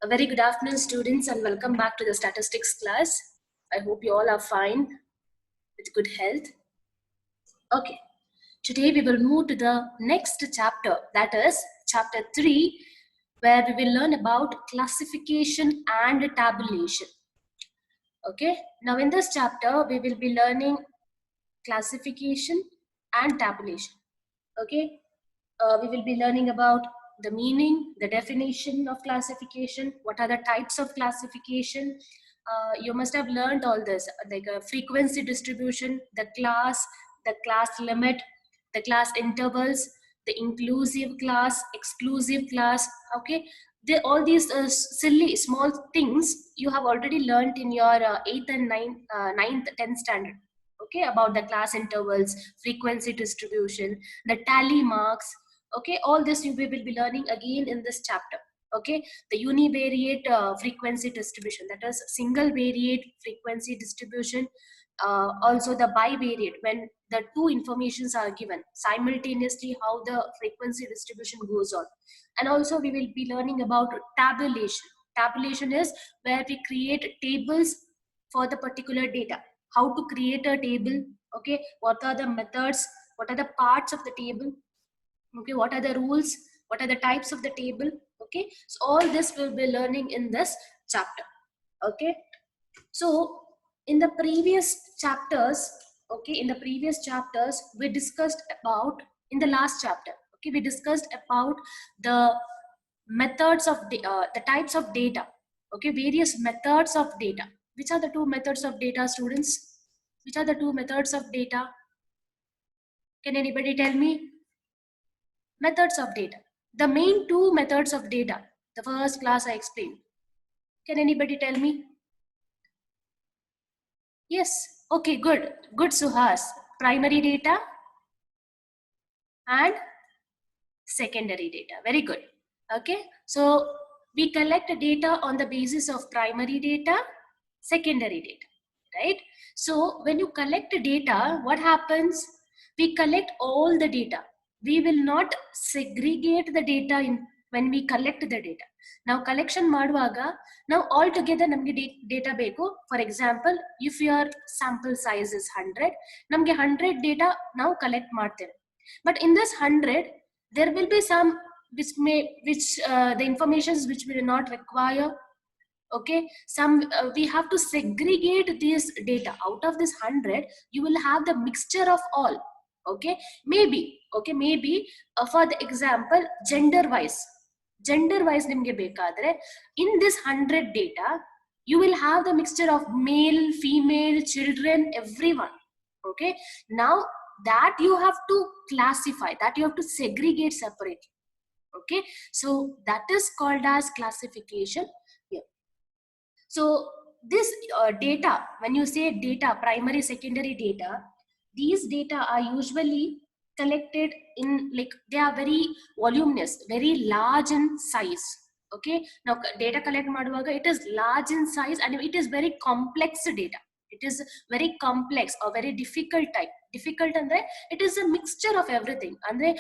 A very good afternoon, students, and welcome back to the statistics class. I hope you all are fine with good health. Okay, today we will move to the next chapter, that is chapter 3, where we will learn about classification and tabulation. Okay, now in this chapter, we will be learning classification and tabulation. Okay, we will be learning about the meaning, the definition of classification, what are the types of classification. You must have learned all this, like a frequency distribution, the class limit, the class intervals, the inclusive class, exclusive class. Okay, all these silly small things you have already learned in your 8th and 9th 10th standard. Okay, about the class intervals, frequency distribution, the tally marks. Okay, all this we will be learning again in this chapter. Okay, the univariate frequency distribution, that is single variate frequency distribution. Also the bivariate, when the two informations are given simultaneously, how the frequency distribution goes on. And also we will be learning about tabulation. Tabulation is where we create tables for the particular data, how to create a table. Okay, what are the methods, what are the parts of the table. Okay, what are the rules, what are the types of the table. Okay, so all this we'll be learning in this chapter. Okay, so in the previous chapters, okay, in the previous chapters we discussed about, in the last chapter, okay, we discussed about the methods of the types of data. Okay, various methods of data. Which are the two methods of data, students? Which are the two methods of data? Can anybody tell me? Methods of data. The main two methods of data. The first class I explained. Can anybody tell me? Yes. Okay, good. Good, Suhas. Primary data and secondary data. Very good. Okay. So we collect data on the basis of primary data, secondary data, right? So when you collect data, what happens? We collect all the data. We will not segregate the data in when we collect the data. Now collection ಮಾಡುವಾಗ now all together ನಮಗೆ data ಬೇಕು. For example, if your sample size is 100, ನಮಗೆ 100 data ನಾವು collect ಮಾಡ್ತೇವೆ. But in this 100, there will be some the informations which we do not require. Okay, some we have to segregate this data. Out of this 100, you will have the mixture of all. Okay, maybe for the example, gender wise nimge bekadre, in this 100 data you will have the mixture of male, female, children, everyone. Okay, now that you have to classify, that you have to segregate separately. Okay, so that is called as classification. Yeah. So this data, when you say data, primary, secondary data, these data are usually collected in, like, they are very voluminous, very large in size. Okay, now data collect maduvaga, it is large in size and it is very complex data. It is very complex or very difficult type. Difficult andre it is a mixture of everything. Andre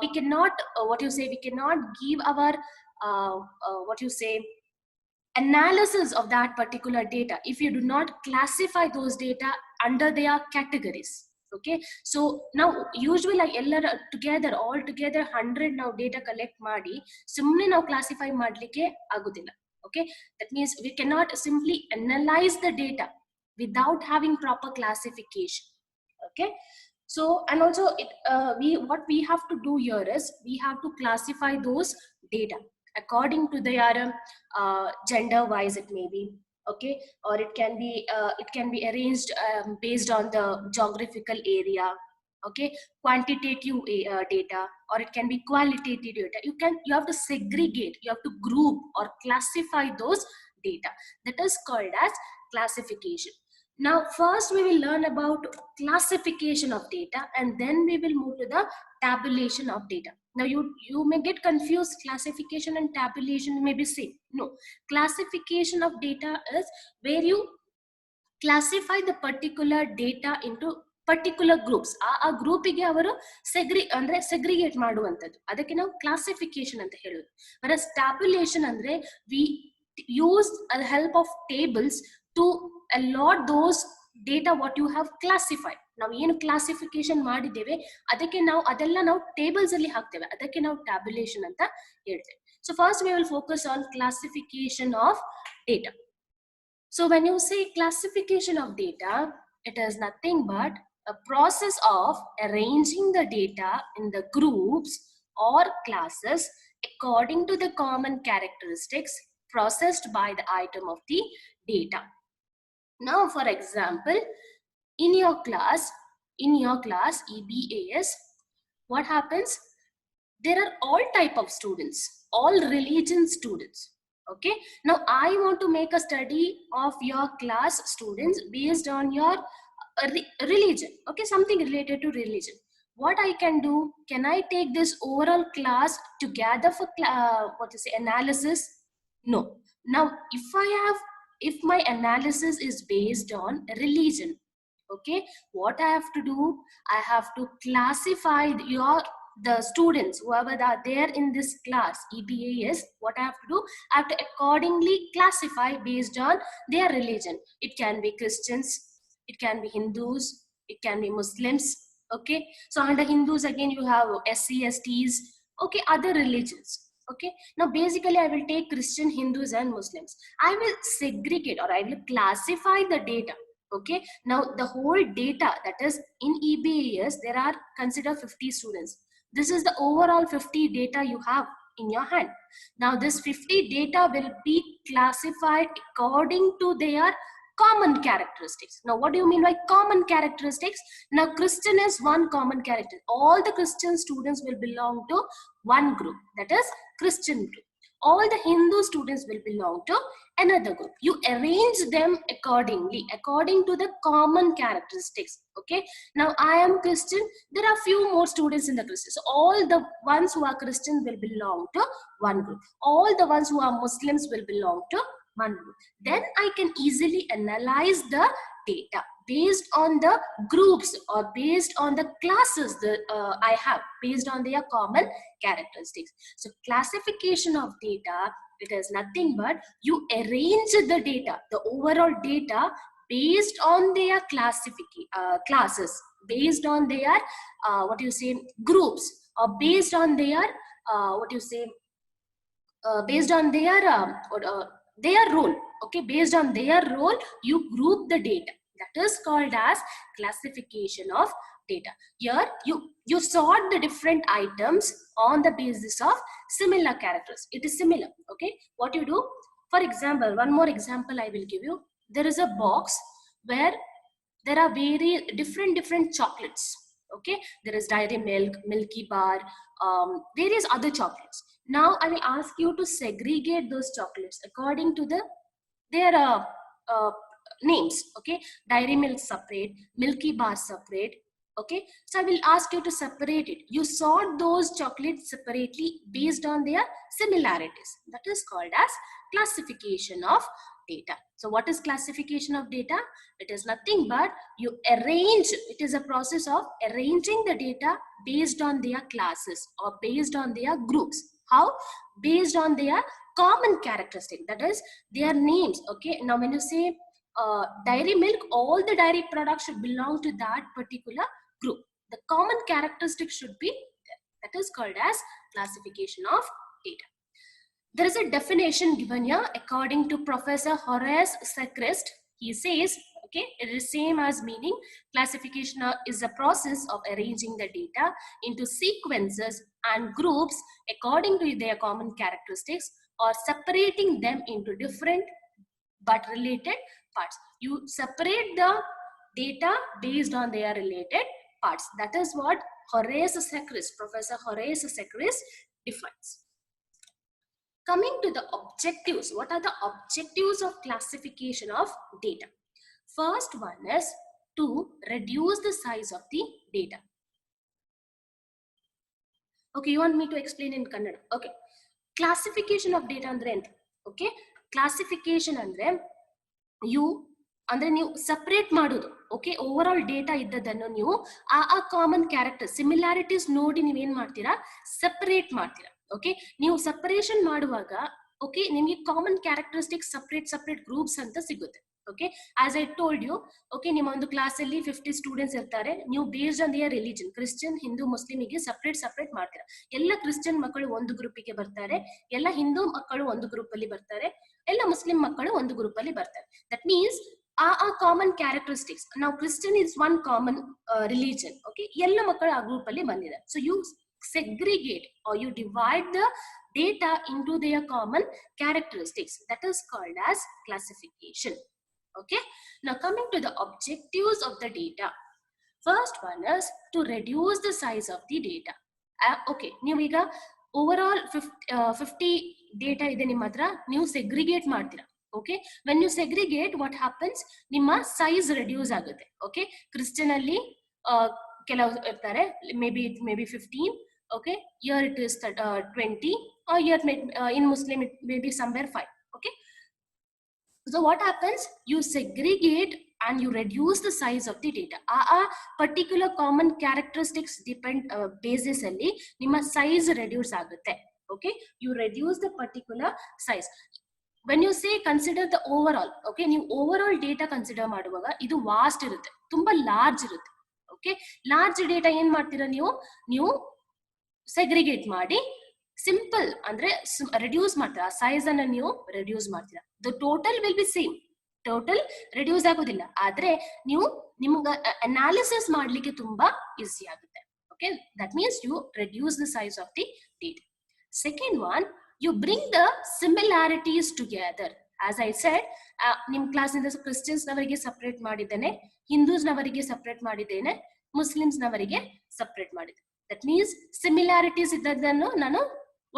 we cannot we cannot give our analysis of that particular data if you do not classify those data under their categories. Okay, so now usually all together 100 now data collect ಮಾಡಿ ಸುಮ್ಮನೆ ನಾವು classify ಮಾಡಲಿಕ್ಕೆ ಆಗುದಿಲ್ಲ. Okay, that means we cannot simply analyze the data without having proper classification. Okay, so and also what we have to do here is we have to classify those data according to their gender wise, it may be. Okay, or it can be arranged based on the geographical area. Okay, quantitative data, or it can be qualitative data. You have to segregate, you have to group or classify those data. That is called as classification. Now first we will learn about classification of data, and then we will move to the tabulation of data. Now you may get confused. Classification and tabulation may be same. No, classification of data is where you classify the particular data into particular groups. ಆ ಗ್ರೂಪಿಗೆ ಅವರು segregate ಮಾಡುವಂಥದ್ದು, ಅದಕ್ಕೆ ನಾವು classification ಅಂತ ಹೇಳೋದು. whereas tabulation ಅಂದ್ರೆ we use the help of tables to allot those data what you have classified. ನಾವು ಏನು ಕ್ಲಾಸಿಫಿಕೇಶನ್ ಮಾಡಿದ್ದೇವೆ ಅದಕ್ಕೆ ನಾವು ಅದೆಲ್ಲ ನಾವು ಟೇಬಲ್ಸ್ ಅಲ್ಲಿ ಹಾಕ್ತೇವೆ, ಅದಕ್ಕೆ ನಾವು ಟ್ಯಾಬ್ಯುಲೇಷನ್ ಅಂತ ಹೇಳ್ತೇವೆ. So first we will focus on classification of data. So when you say classification of data, it is nothing but a process of arranging the data in the groups or classes according to the common characteristics processed by the item of the data. Now, for example, in your class EBAS, what happens? There are all type of students, all religion students. Okay, now I want to make a study of your class students based on your religion. Okay, something related to religion. What I can do, can I take this overall class together for analysis? No. Now if my analysis is based on religion, okay, what I have to do, I have to classify the students whoever are there in this class EBAS. What I have to do, I have to accordingly classify based on their religion. It can be Christians, it can be Hindus, it can be Muslims. Okay, so under Hindus again you have SCSTs, okay, other religions. Okay, now basically I will take Christian, Hindus and Muslims. I will segregate or I will classify the data. Okay, now the whole data that is in EBAS, there are considered 50 students. This is the overall 50 data you have in your hand. Now this 50 data will be classified according to their common characteristics. Now what do you mean by common characteristics? Now Christian is one common character. All the Christian students will belong to one group, that is Christian group. All the Hindu students will belong to another group. You arrange them accordingly, according to the common characteristics. Okay, now I am Christian, there are few more students in the Christian, so all the ones who are Christian will belong to one group. All the ones who are Muslims will belong to one group. Then I can easily analyze the data based on the groups or based on the classes that I have, based on their common characteristics. So classification of data, it is nothing but you arrange the data, the overall data, based on their classes, based on their groups, or based on their based on their role. Okay, based on their role you group the data. That is called as classification of data. Here you sort the different items on the basis of similar characters. It is similar. Okay, what you do, for example, one more example I will give you. There is a box where there are very different chocolates. Okay, there is Dairy Milk, Milky Bar, various other chocolates. Now I will ask you to segregate those chocolates according to their names. Okay, Dairy Milk separate, Milky Bar separate. Okay, so I will ask you to separate it. You sort those chocolates separately based on their similarities. That is called as classification of data. So what is classification of data? It is nothing but you arrange, it is a process of arranging the data based on their classes or based on their groups. How? Based on their common characteristic, that is their names. Okay, now when you say Dairy Milk, all the dairy products should belong to that particular group. The common characteristic should be there. That is called as classification of data. There is a definition given here according to Professor Horace Sechrist. He says, okay, it is same as meaning. Classification is a process of arranging the data into sequences and groups according to their common characteristics, or separating them into different but related parts. You separate the data based on their related parts. That is what Horace Sechrist, Professor Horace Sechrist defines. Coming to the objectives, what are the objectives of classification of data? First one is to reduce the size of the data. Okay, you want me to explain in Kannada? Okay, classification of data andre enta. Okay, classification andre ನೀವು separate ಮಾಡೋದು. Okay, over all data ಇದ್ದದನ್ನು ನೀವು ಆ common character similarities ನೋಡಿ ನೀವೇನ್ ಮಾಡ್ತೀರಾ, separate ಮಾಡ್ತೀರಾ. Okay, ನೀವು separation ಮಾಡುವಾಗ ಓಕೆ, ನಿಮಗೆ ಕಾಮನ್ ಕ್ಯಾರೆಕ್ಟರಿಸ್ಟಿಕ್ಸ್ ಸಪ್ರೇಟ್ ಗ್ರೂಪ್ಸ್ ಅಂತ ಸಿಗುತ್ತೆ. Okay, as I told you, okay, ನಿಮ್ಮ ಒಂದು ಕ್ಲಾಸ್ ಅಲ್ಲಿ 50 ಸ್ಟೂಡೆಂಟ್ಸ್ ಇರ್ತಾರೆ. ನೀವು based on their religion, Christian, Hindu, ಮುಸ್ಲಿಮಿಗೆ ಸಪ್ರೇಟ್ ಮಾಡ್ತೀರಾ. ಎಲ್ಲ ಕ್ರಿಶ್ಚಿಯನ್ ಮಕ್ಕಳು ಒಂದು ಗ್ರೂಪಿಗೆ ಬರ್ತಾರೆ, ಎಲ್ಲ ಹಿಂದೂ ಮಕ್ಕಳು ಒಂದು ಗ್ರೂಪ್ ಅಲ್ಲಿ ಬರ್ತಾರೆ, ಎಲ್ಲ ಮುಸ್ಲಿಂ ಮಕ್ಕಳು ಒಂದು ಗ್ರೂಪ್ ಅಲ್ಲಿ ಬರ್ತಾರೆ. ದಟ್ ಮೀನ್ಸ್ ಆ ಕಾಮನ್ ಕ್ಯಾರೆಕ್ಟರಿಸ್ಟಿಕ್ಸ್, ನಾವು Christian is one common religion. Okay, ಎಲ್ಲ ಮಕ್ಕಳು ಆ ಗ್ರೂಪ್ ಅಲ್ಲಿ ಬಂದಿದ್ದಾರೆ. So you segregate or you divide the data into their common characteristics. That is called as classification. Okay, now coming to the objectives of the data. First one is to reduce the size of the data. Okay, ನೀವು ಈಗ overall 50 data ಇದೆ ನಿಮ್ಮ ಹತ್ರ, ನೀವು segregate ಮಾಡ್ತೀರಾ. Okay, when you segregate, what happens, ನಿಮ್ಮ size reduce ಆಗುತ್ತೆ. Okay, Christian ಅಲ್ಲಿ ಕೆಲವು ಇರ್ತಾರೆ, maybe 15. Okay, here it is 20, or here in Muslim it may be somewhere 5. Okay, so what happens, you segregate and you reduce the size of the data. Particular common characteristics depend basis alli nimma size reduce agutte. Okay, you reduce the particular size. When you say consider the overall, okay, ನೀವು overall data consider ಮಾಡುವಾಗ ಇದು vast ಇರುತ್ತೆ, ತುಂಬಾ large ಇರುತ್ತೆ. Okay, large data ಏನ್ ಮಾಡ್ತೀರಾ, ನೀವು segregate ಮಾಡಿ ಸಿಂಪಲ್ ಅಂದ್ರೆ ರೆಡ್ಯೂಸ್ ಮಾಡ್ತೀರಾ, ಸೈಜ್ ಅನ್ನ ನೀವು ರೆಡ್ಯೂಸ್ ಮಾಡ್ತೀರಾ. The total will be same, total reduce ಆಗೋದಿಲ್ಲ, ಆದ್ರೆ ನೀವು ನಿಮ್ಗೆ ಅನಾಲಿಸಿಸ್ ಮಾಡ್ಲಿಕ್ಕೆ ತುಂಬಾ ಈಸಿ ಆಗುತ್ತೆ. Okay, that means you reduce the size of the data. Second one, you bring the similarities together. As I said, ನಿಮ್ ಕ್ಲಾಸ್ ಇಂದ ಕ್ರಿಶ್ಚಿಯನ್ಸ್ ನವರಿಗೆ ಸಪರೇಟ್ ಮಾಡಿದ್ದೇನೆ, ಹಿಂದೂಸ್ ನವರಿಗೆ ಸಪರೇಟ್ ಮಾಡಿದ್ದೇನೆ, ಮುಸ್ಲಿಮ್ಸ್ ನವರಿಗೆ ಸಪರೇಟ್ ಮಾಡಿದ್ದೇನೆ. That means similarities ಇದ್ದದನ್ನು ನಾನು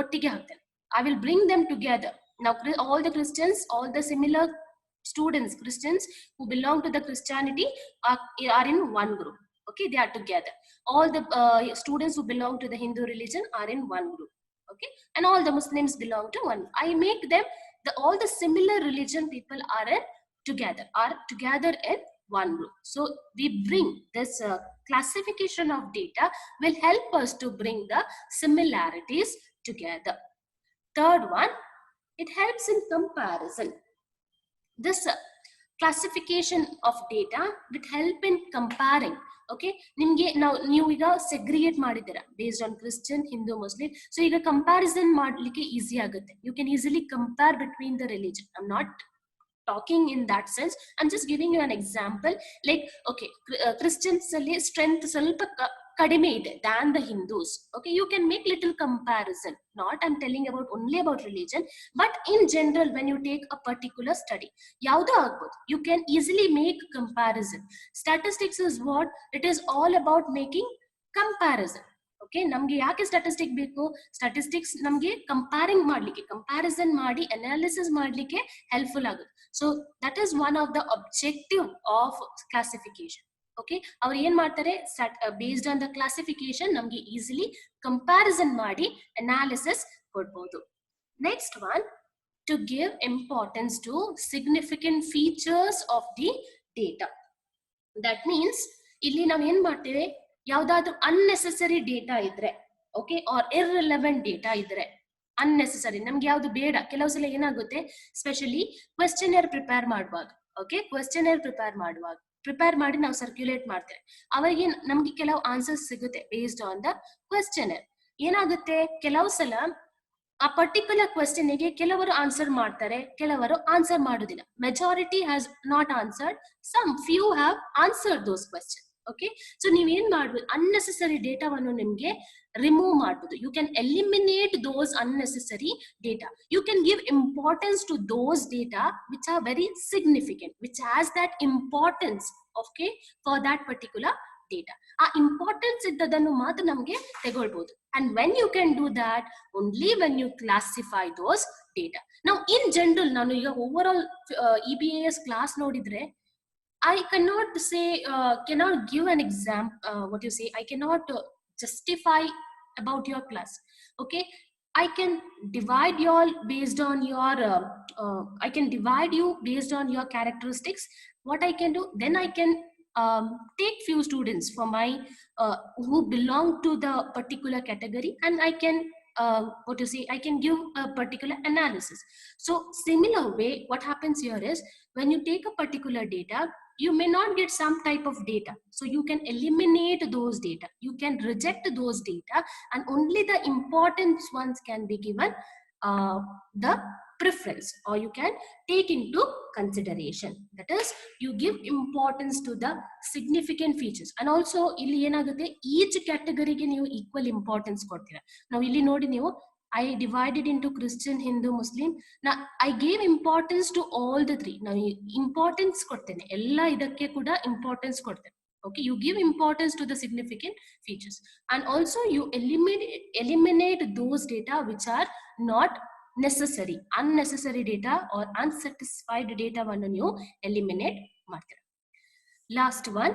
ಒಟ್ಟಿಗೆ ಹಾಕ್ತೇನೆ. I will bring them together. Now all the Christians, all the similar students, Christians who belong to the Christianity are in one group. Okay, they are together. All the students who belong to the Hindu religion are in one group. Okay, and all the Muslims belong to one. I make them all the similar religion people are together in one group. So we bring this classification of data will help us to bring the similarities together. Third one, it helps in comparison. This classification of data will help in comparing. Okay, ನಿಮ್ಗೆ ನೀವು ಈಗ segregate ಮಾಡಿದ್ದೀರಾ based on Christian, Hindu, Muslim. So ಈಗ comparison ಮಾಡ್ಲಿಕ್ಕೆ easy ಆಗುತ್ತೆ. You can easily compare between the religion. I am not talking in that sense, I'm just giving you an example. Like, okay, Christians alli strength ಸ್ವಲ್ಪ ಕಡಿಮೆ ಇದೆ than the Hindus. Okay, you can make little comparison. Not I'm telling about only about religion, but in general when you take a particular study, ಯಾವುದು ಆಗ್ಬೋದು, you can easily make comparison. Statistics is what it is all about, making comparison. Okay, ನಮ್ಗೆ ಯಾಕೆ statistic ಬೇಕು? Statistics ನಮ್ಗೆ comparing ಮಾಡ್ಲಿಕ್ಕೆ, comparison ಮಾಡಿ analysis ಮಾಡ್ಲಿಕ್ಕೆ helpful ಆಗುತ್ತೆ. So that is one of the objective of classification. Okay, ಅವ್ರು ಏನ್ ಮಾಡ್ತಾರೆ, ಬೇಸ್ಡ್ ಆನ್ ದ ಕ್ಲಾಸಿಫಿಕೇಶನ್ ನಮ್ಗೆ ಈಸಿಲಿ ಕಂಪ್ಯಾರಿಸನ್ ಮಾಡಿ ಅನಾಲಿಸಿಸ್ ಕೊಡ್ಬೋದು. Next one, to give importance to significant features of the data. That means ಇಲ್ಲಿ ನಾವ್ ಏನ್ ಮಾಡ್ತೇವೆ, ಯಾವ್ದಾದ್ರು ಅನ್ನೆಸೆಸರಿ ಡೇಟಾ ಇದ್ರೆ, ಓಕೆ, ಆರ್ ಇರ್ರಿಲೆವೆಂಟ್ ಡೇಟಾ ಇದ್ರೆ, ಅನ್ನೆಸೆಸರಿ ನಮ್ಗೆ ಯಾವ್ದು ಬೇಡ. ಕೆಲವು ಸಲ ಏನಾಗುತ್ತೆ, ಸ್ಪೆಷಲಿ ಕ್ವೆಶ್ಚನರ್ ಪ್ರಿಪೇರ್ ಮಾಡುವಾಗ, ಓಕೆ, ಕ್ವೆಶ್ಚನರ್ ಪ್ರಿಪೇರ್ ಮಾಡಿ ನಾವು ಸರ್ಕ್ಯುಲೇಟ್ ಮಾಡ್ತೇವೆ, ಅವರಿಗೆ ನಮ್ಗೆ ಕೆಲವು ಆನ್ಸರ್ಸ್ ಸಿಗುತ್ತೆ ಬೇಸ್ಡ್ ಆನ್ ದ ಕ್ವೆಶ್ಚನರ್. ಏನಾಗುತ್ತೆ, ಕೆಲವು ಸಲ ಆ ಪರ್ಟಿಕ್ಯುಲರ್ ಕ್ವೆಶ್ಚನ್ಗೆ ಕೆಲವರು ಆನ್ಸರ್ ಮಾಡ್ತಾರೆ, ಕೆಲವರು ಆನ್ಸರ್ ಮಾಡುದಿಲ್ಲ. Majority has not answered, some few have answered those question. Okay, so ನೀವೇನ್ ಮಾಡ್ಬೋದು, ಅನ್ನೆಸೆಸರಿ ಡೇಟಾವನ್ನು ನಿಮ್ಗೆ ರಿಮೂವ್ ಮಾಡ್ಬೋದು. You can eliminate those unnecessary data. You can give importance to those data which are very significant, which has that importance, okay, for that particular data. ಆ importance ಇದ್ದದನ್ನು ಮಾತ್ರ ನಮ್ಗೆ ತಗೊಳ್ಬಹುದು. And when you can do that only when you classify those data. ನಾವು in general, ನಾನು ಈಗ over all EBAS class ನೋಡಿದ್ರೆ, I cannot say, cannot give an example, what you say, I cannot justify about your class. Okay, I can divide you all based on your, I can divide you based on your characteristics. What I can do, then I can take few students for my, who belong to the particular category, and I can what to say, I can give a particular analysis. So similar way, what happens here is when you take a particular data, you may not get some type of data. So you can eliminate those data. You can reject those data and only the important ones can be given the preference, or you can take into consideration. That is, you give importance to the significant features. And also ಇಲ್ಲಿ ಏನಾಗುತ್ತೆ, each category ಗೆ ನೀವು equal importance ಕೊಡ್ತೀರಾ. ನಾವು ಇಲ್ಲಿ ನೋಡಿ ನೀವು, I divided into Christian, Hindu, Muslim. Now I gave importance to all the three. Now importance ಕೊಡ್ತೇನೆ, ಎಲ್ಲ ಇದಕ್ಕೆ ಕೂಡ importance ಕೊಡ್ತೇನೆ. Okay, you give importance to the significant features, and also you eliminate those data which are not necessary, unnecessary data or unsatisfied data vannu ನೀವು eliminate ಮಾಡ್ತೀರಾ. Last one,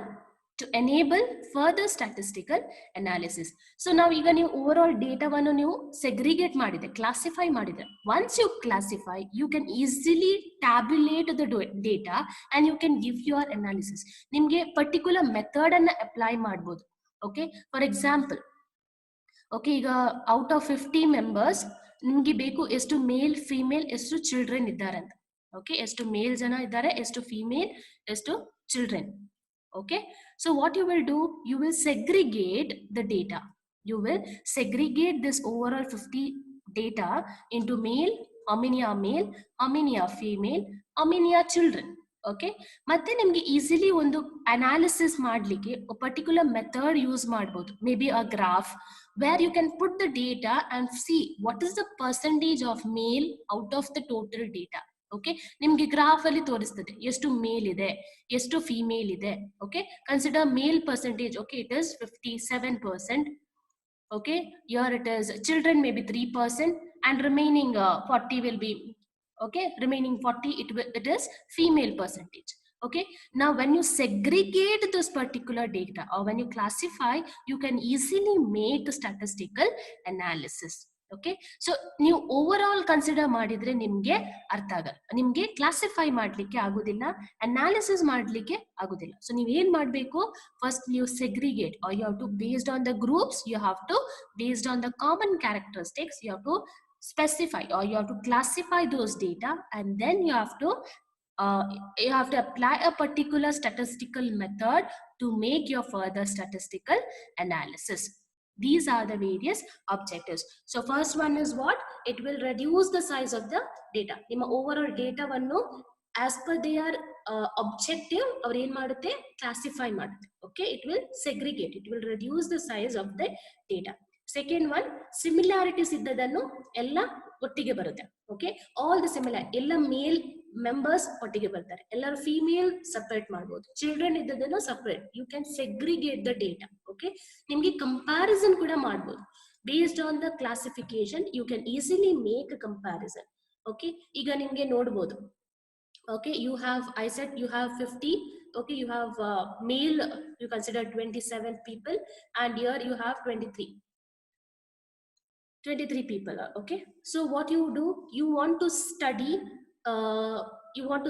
to enable further statistical analysis. So now ಈಗ ನೀವು overall data ವನ್ನು ನೀವು segregate ಮಾಡಿದೆ, classify ಮಾಡಿದೆ. Once you classify, you can easily tabulate the data and you can give your analysis. ನಿಮಗೆ particular method ಅನ್ನ apply ಮಾಡಬಹುದು. Okay, for example, okay, ಈಗ out of 50 members ನಿಮಗೆ ಬೇಕು ಎಷ್ಟು ಮೇಲ್ ಫಿಮೇಲ್ ಎಷ್ಟು ಚಿಲ್ಡ್ರನ್ ಇದ್ದಾರೆ ಅಂತ. ಓಕೆ, ಎಷ್ಟು ಮೇಲ್ ಜನ ಇದ್ದಾರೆ, ಎಷ್ಟು ಫಿಮೇಲ್, ಎಷ್ಟು children. Okay, so what you will do, you will segregate the data. You will segregate this overall 50 data into male, how many are male, how many are female, how many are children. Okay, ಮತ್ತೆ ನಿಮಗೆ easily ಒಂದು analysis ಮಾಡಲಿಕ್ಕೆ particular method use ಮಾಡಬಹುದು. May be a graph where you can put the data and see what is the percentage of male out of the total data. Okay, ನಿಮ್ಗೆ graph ಅಲ್ಲಿ ತೋರಿಸ್ತದೆ ಎಷ್ಟು male ಇದೆ, ಎಷ್ಟು female ಇದೆ. Okay, consider male percentage. Okay, it is 57%. Okay, here it is children maybe 3% and remaining 40 will be, okay, remaining 40 it is female percentage. Okay, now when you segregate this particular data or when you classify, you can easily make statistical analysis. Okay, so ನೀವು over consider ಮಾಡಿದ್ರೆ ನಿಮ್ಗೆ ಅರ್ಥ ಆಗಲ್ಲ, ನಿಮ್ಗೆ classify ಮಾಡ್ಲಿಕ್ಕೆ ಆಗುದಿಲ್ಲ, analysis ಮಾಡ್ಲಿಕ್ಕೆ ಆಗುದಿಲ್ಲ. ಸೊ ನೀವ್ ಏನ್ ಮಾಡ್ಬೇಕು, ಫಸ್ಟ್ ನೀವು segregate, or you have to, based on the groups, you have to, based on the common characteristics, you have to specify or you have to classify those data, and then you have to apply a particular statistical method to make your further statistical analysis. These are the various objectives. So first one is what? It will reduce the size of the data. ನಿಮ್ಮ overall data ವನ್ನು as per their objective ಅವ್ರು ಏನ್ ಮಾಡುತ್ತೆ, classify ಮಾಡುತ್ತೆ. Okay, it will segregate, it will reduce the size of the data. Second one, similarities ಇದ್ದದನ್ನು ಎಲ್ಲ ಒಟ್ಟಿಗೆ ಬರುತ್ತೆ. Okay, all the similar, ಎಲ್ಲ ಮೇಲ್ ಮೆಂಬರ್ಸ್ ಒಟ್ಟಿಗೆ ಬರ್ತಾರೆ, ಎಲ್ಲರೂ ಫಿಮೇಲ್ ಸಪರೇಟ್ ಮಾಡಬಹುದು, ಚಿಲ್ಡ್ರನ್ ಇದ್ದದನ್ನು separate. You can segregate the data. Okay, ನಿಮ್ಗೆ ಕಂಪ್ಯಾರಿಸನ್ ಕೂಡ ಮಾಡಬಹುದು. Based on the classification you can easily make a comparison. Okay, ಈಗ ನಿಮ್ಗೆ ನೋಡಬಹುದು. Okay, you have, I said you have 50. Okay, you have male, you consider 27 people, and here you have 23 people. Okay, so what you do, you want to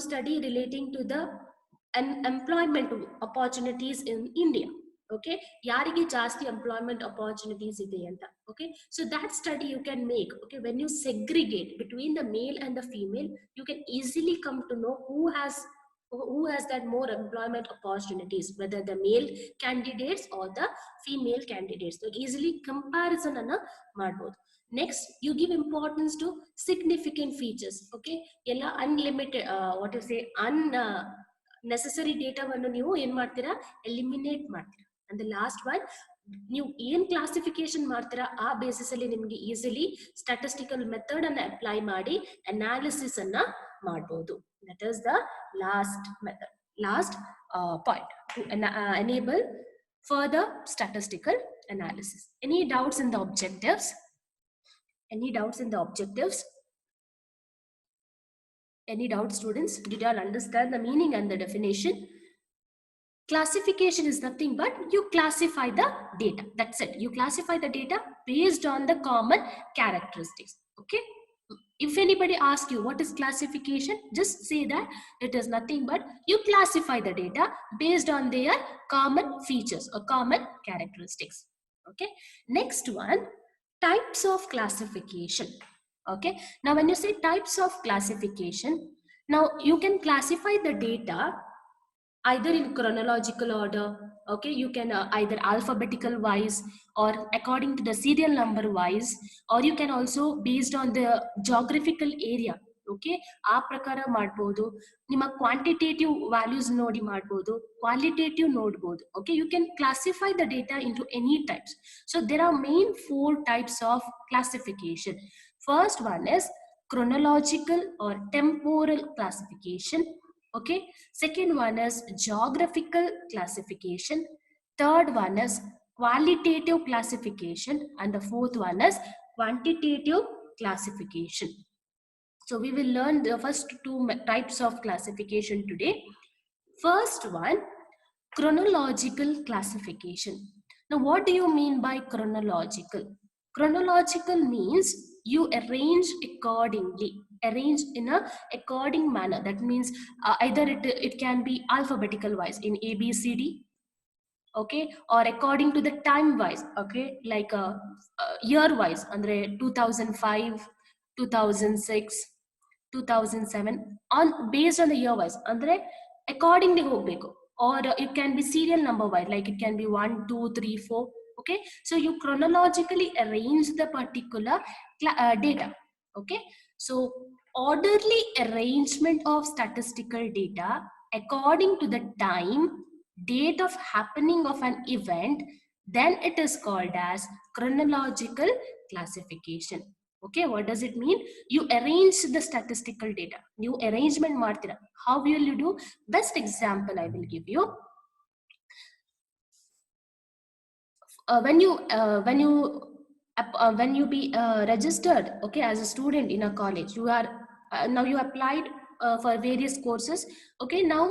study relating to the employment opportunities in India. Okay, yarige jaasti employment opportunities ide anta. Okay, so that study you can make. Okay, when you segregate between the male and the female, you can easily come to know who has that more employment opportunities, whether the male candidates or the female candidates. So easily comparison anna ಮಾಡಬಹುದು. Next, you give importance to significant features. Okay, ಎಲ್ಲ unlimited, what you say, unnecessary data ವನ್ನು ನೀವು ಏನ್ ಮಾಡ್ತೀರಾ, eliminate ಮಾಡ್ತೀರಾ. and the last one, ನೀವು ಏನ್ classification ಮಾಡ್ತೀರಾ ಆ ಬೇಸಿಸ್ ಅಲ್ಲಿ ನಿಮ್ಗೆ ಈಸಿಲಿ ಸ್ಟಾಟಿಸ್ಟಿಕಲ್ ಮೆಥಡ್ ಅನ್ನ ಅಪ್ಲೈ ಮಾಡಿ ಅನಾಲಿಸಿಸ್ ಅನ್ನ ಮಾಡಬಹುದು. That is the last method, last point, to enable further statistical analysis. Any doubts in the objectives? Any doubts in the objectives? Any doubts, students? Did you all understand the meaning and the definition? Classification is nothing but you classify the data. That's it. You classify the data based on the common characteristics. Okay. If anybody asks you what is classification, just say that it is nothing but you classify the data based on their common features or common characteristics. Okay. Next one, types of classification. Okay, now when you say types of classification, now you can classify the data either in chronological order. Okay, you can either alphabetical wise or according to the serial number wise, or you can also based on the geographical area. Okay, ಆ ಪ್ರಕಾರ ಮಾಡ್ಬೋದು. ನಿಮ್ಮ quantitative values ನೋಡಿ ಮಾಡ್ಬೋದು, qualitative ನೋಡ್ಬೋದು. Okay, you can classify the data into any types. So there are main 4 types of classification. First one is chronological or temporal classification. Okay, second one is geographical classification, third one is qualitative classification, and the fourth one is quantitative classification. So we will learn the first 2 types of classification today. First one, chronological classification. Now what do you mean by chronological? Chronological means you arrange accordingly, arrange in a according manner. That means either it can be alphabetical wise in A B C D, okay, or according to the time wise. Okay, like year wise andre 2005, 2006, 2007, on based on the year wise andre accordingly hogbeku. Or it can be serial number wise, like it can be 1 2 3 4. Okay, so you chronologically arrange the particular data. Okay, so orderly arrangement of statistical data according to the time, date of happening of an event, then it is called as chronological classification. Okay, what does it mean? You arrange the statistical data, you arrangement ಮಾಡ್ತೀರಾ. How will you do? Best example I will give you. When you be registered, okay, as a student in a college, you are now you applied for various courses. Okay, now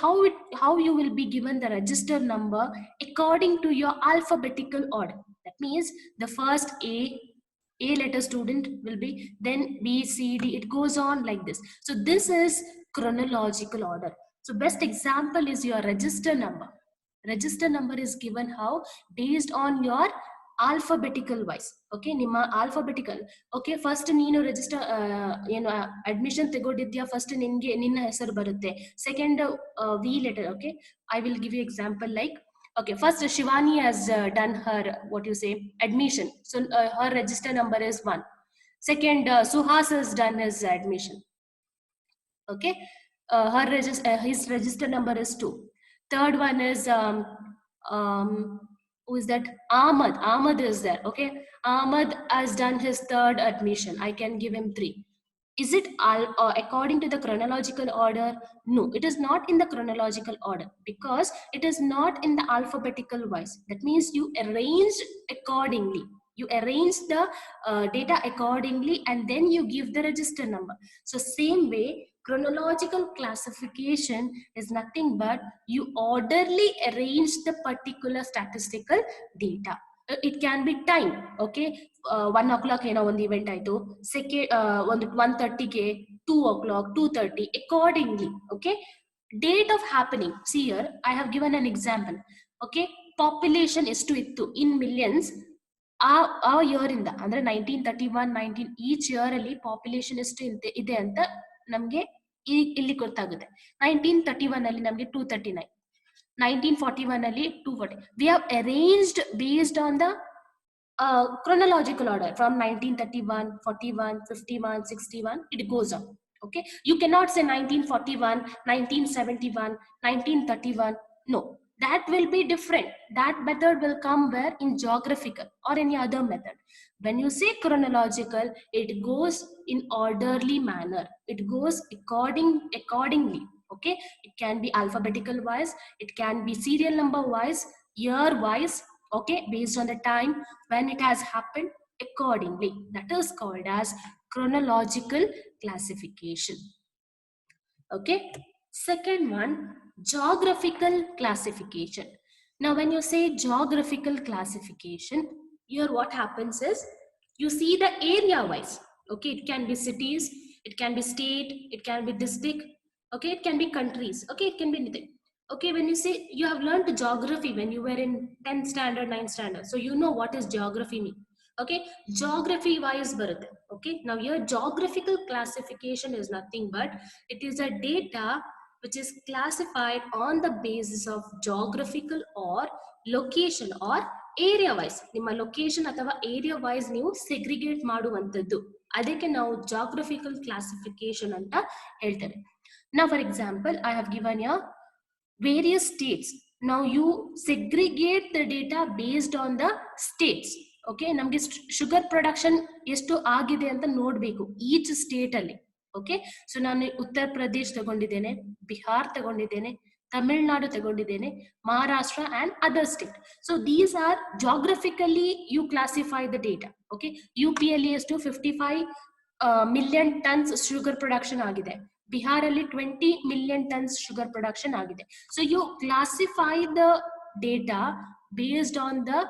how you will be given the register number according to your alphabetical order. That means the first A letter student will be, then B, C, D, it goes on like this. So this is chronological order. So best example is your register number. Register number is given how? Based on your alphabetical wise. Okay, ನಿಮ್ಮ alphabetical. Okay, first ನೀನು register ಏನು admission ತಗೊಂಡಿದ್ಯಾ, first ನಿನ್ಗೆ ನಿನ್ನ ಹೆಸರು ಬರುತ್ತೆ. Second V letter. Okay, I will give you example like, okay, first Shivani has done her what you say admission, so her register number is 1. Second Suhas has done his admission. Okay, his register number is 2. Third one is who is that? Ahmad is there. Okay, Ahmad has done his 3rd admission, I can give him 3. Is it according to the chronological order? No, it is not in the chronological order, because it is not in the alphabetical wise. That means you arrange accordingly, you arrange the data accordingly, and then you give the register number. So same way, chronological classification is nothing but you orderly arrange the particular statistical data. It can be time. Okay, 1 o'clock ಏನೋ ಒಂದು event ಆಯ್ತು, second ಒಂದು 1:30ಗೆ 2 o'clock 2:30 accordingly. Okay, date of happening, see here I have given an example. Okay, population ಎಷ್ಟು ಇತ್ತು in millions ಆ year ಇಂದ, ಅಂದ್ರೆ 1931 19 each year ಅಲ್ಲಿ ಪಾಪ್ಯುಲೇಷನ್ ಎಷ್ಟು ಇದೆ ಅಂತ ನಮ್ಗೆ ಇಲ್ಲಿ ಗೊತ್ತಾಗುತ್ತೆ. 1931 ಅಲ್ಲಿ ನಮ್ಗೆ 239, 1941 ಅಲ್ಲಿ 240. We have arranged based on the chronological order from 1931, 41, 51, 61, it goes on. Okay, you cannot say 1941, 1971, 1931. No, that will be different. That method will come where in geographical or any other method. When you say chronological, it goes in orderly manner, it goes accordingly. Okay, it can be alphabetical wise, it can be serial number wise, year wise. Okay, based on the time when it has happened accordingly. That is called as chronological classification. Okay, second one, geographical classification. Now when you say geographical classification, here what happens is you see the area wise. Okay, it can be cities, it can be state, it can be district. Okay, it can be countries. Okay, it can be anything. Okay, when you say you have learned geography when you were in 10th standard, 9th standard, so you know what is geography mean. Okay, geography wise barutte. Okay, now here geographical classification is nothing but it is a data which is classified on the basis of geographical or location or area wise. ನಿಮ್ಮ location ಅಥವಾ area wise ನೀವು segregate ಮಾಡುವಂಥದ್ದು, ಅದಕ್ಕೆ ನಾವು geographical classification ಅಂತ ಹೇಳ್ತೇವೆ. Now for example, I have given you various states. Now you segregate the data based on the states. Okay, ನಮಗೆ sugar production ಎಷ್ಟು ಆಗಿದೆ ಅಂತ ನೋಡಬೇಕು ಈಚ್ ಸ್ಟೇಟ್ ಅಲ್ಲಿ. ಓಕೆ, ಸೊ ನಾನು ಉತ್ತರ ಪ್ರದೇಶ್ ತಗೊಂಡಿದ್ದೇನೆ, ಬಿಹಾರ್ ತಗೊಂಡಿದ್ದೇನೆ, ತಮಿಳುನಾಡು ತಗೊಂಡಿದ್ದೇನೆ, Maharashtra and other state. So these are geographically you classify the data. Okay, UP ಅಲ್ಲಿ ಎಷ್ಟು 55 ಮಿಲಿಯನ್ ಟನ್ಸ್ ಶುಗರ್ ಪ್ರೊಡಕ್ಷನ್ ಆಗಿದೆ, ಬಿಹಾರಲ್ಲಿ 20 million tons sugar production ಆಗಿದೆ. So you classify the data based on the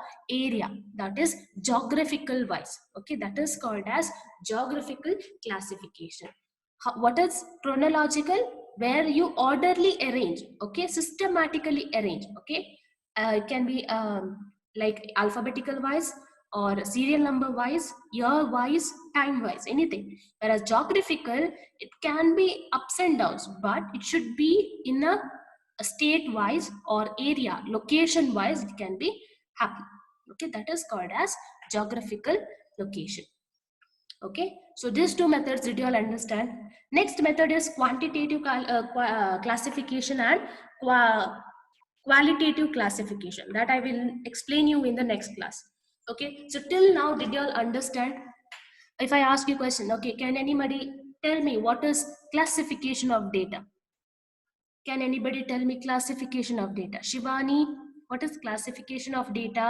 area, that is geographical wise. Okay, that is called as geographical classification. What is chronological? Where you orderly arrange, okay, systematically arrange. Okay, it can be like alphabetical wise or serial number wise, year wise, time wise, anything. Whereas geographical, it can be ups and downs, but it should be in a state wise or area location wise, it can be happen. Okay, that is called as geographical location. Okay, so these two methods, did you all understand? Next method is quantitative classification and qualitative classification, that I will explain you in the next class. Okay, so till now, did you all understand? If I ask you a question, okay, can anybody tell me what is classification of data? Can anybody tell me classification of data? Shivani, what is classification of data?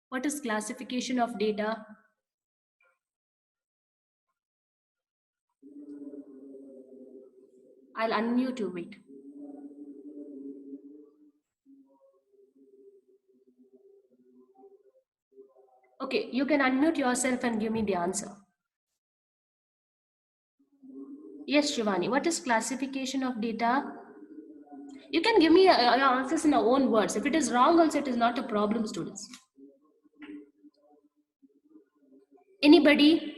What is classification of data? I'll unmute you, wait. Okay, you can unmute yourself and give me the answer. Yes, Shivani, what is classification of data? You can give me your answers in your own words. If it is wrong also, it is not a problem, students. Anybody?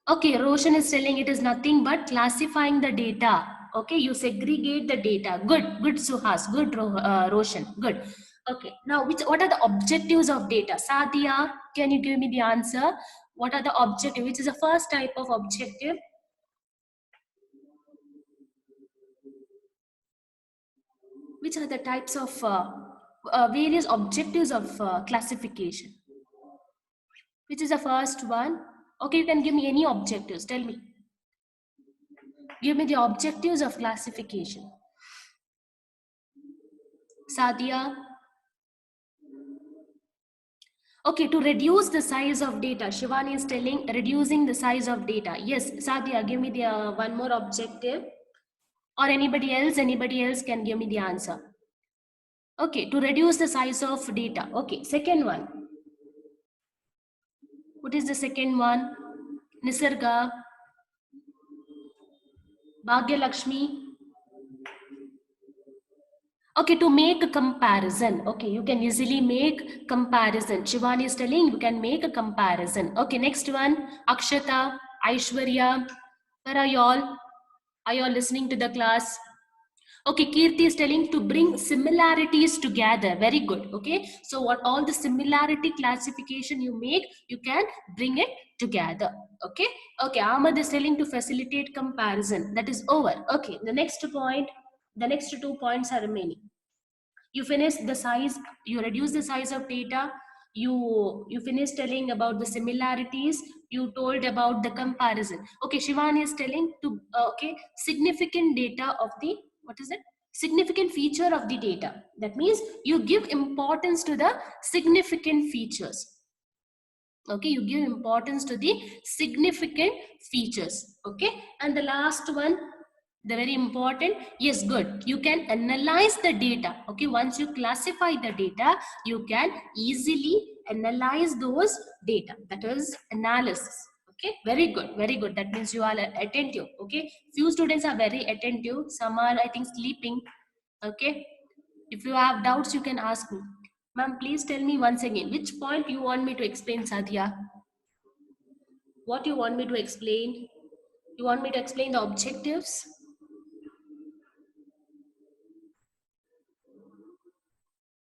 Okay, Roshan is telling it is nothing but classifying the data. Okay, you segregate the data. Good, good, Suhas. Good, Roshan. Good. Okay, now what are the objectives of data? Sadia, can you give me the answer? What are the objectives? Which is the first type of objective? Which are the types of various objectives of classification? Which is the first one? Okay, you can give me any objectives. Tell me. Give me the objectives of classification. Sadia. Okay, to reduce the size of data. Shivani is telling reducing the size of data. Yes, Sadia, give me the one more objective. Or anybody else can give me the answer. Okay, to reduce the size of data. Okay, second one. What is the second one? Nisarga, Bhagya Lakshmi. Okay, to make a comparison. Okay, you can easily make comparison. Shivani is telling you can make a comparison. Okay, next one. Akshata, Aishwarya. Where are you all? Are you all listening to the class? Okay, Kirti is telling to bring similarities together. Very good. Okay, so what all the similarity classification you make, you can bring it together. Okay, okay. Ahmad is telling to facilitate comparison. That is over. Okay, the next point, the next 2 points are remaining. You finish the size, you reduce the size of data, you finish telling about the similarities, you told about the comparison. Okay, Shivani is telling to okay, significant data of the, what is it, significant feature of the data. That means you give importance to the significant features. Okay, you give importance to the significant features. Okay, and the last one, the very important, yes, good, you can analyze the data. Okay, once you classify the data, you can easily analyze those data. That is analysis. Okay, very good, very good. That means you are attentive. Okay, few students are very attentive, some are, I think, sleeping. Okay, if you have doubts, you can ask me. Ma'am, please tell me once again, which point you want me to explain, Sadhya? What you want me to explain? You want me to explain the objectives?